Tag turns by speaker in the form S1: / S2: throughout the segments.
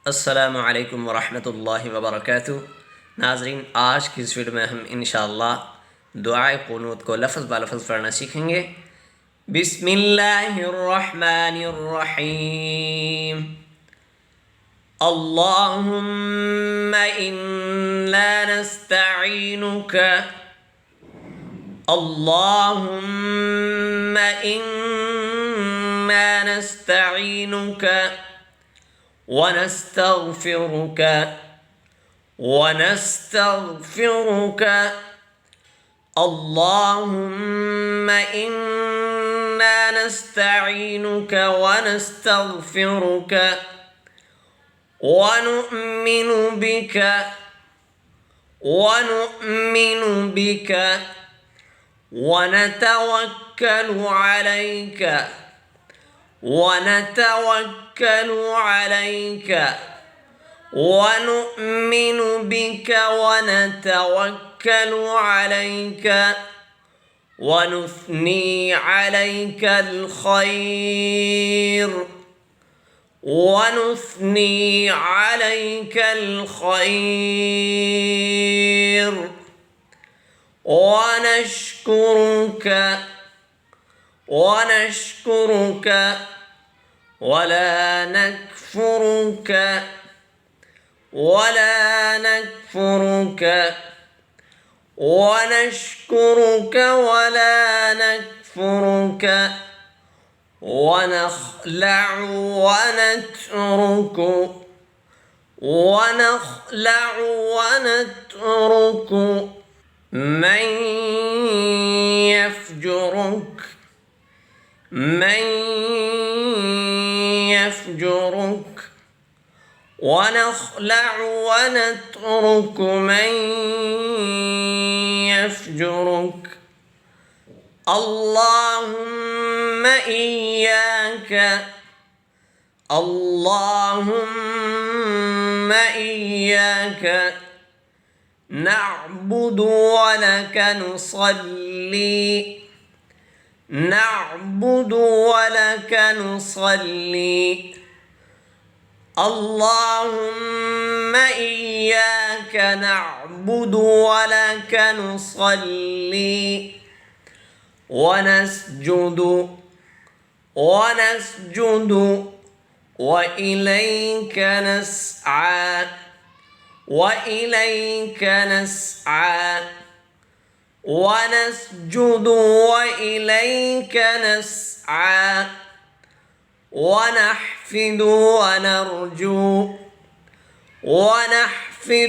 S1: अस्सलामुअलैकुम वरहमतुल्लाहि वबरकातुह। नाजरीन, आज की इस वीडियो में हम इंशाअल्लाह दुआए क़ुनूत को लफ्ज़ ब लफ्ज़ पढ़ना सीखेंगे। बिस्मिल्लाहिर्रहमानिर्रहीम। अल्लाहुम्मा इन्ना नस्तईनुका, अल्लाहुम्मा इन्ना नस्तईनुका ونستغفرك ونستغفرك اللهم إنا نستعينك ونستغفرك ونؤمن بك ونتوكل عليك ونؤمن بك ونتوكل عليك ونثني عليك الخير ونشكرك ولا نكفرك ونشكرك ولا نكفرك ونخلع ونترك من يفجرك ونخلع ونترك من يفجرك. اللهم إياك نعبد ولك نصلي اللهم إياك نعبد ولك نصلي ونسجد وإليك نسعى ونسجد وإليك نسعى ونحفد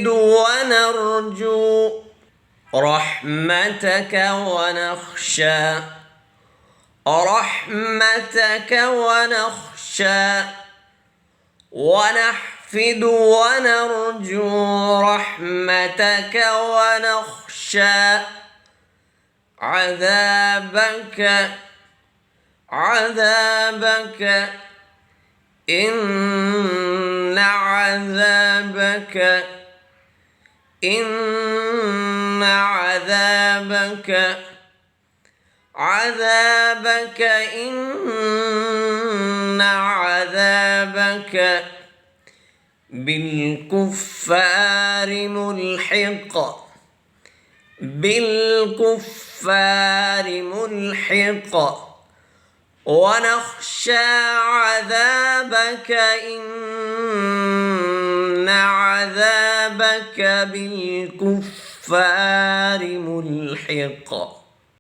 S1: ونرجو رحمتك ونخشى ونحفد ونرجو رحمتك ونخشى عذابك إن عذابك بالكفار ملحق ونخشى عذابك إن عذابك بالكفار ملحق.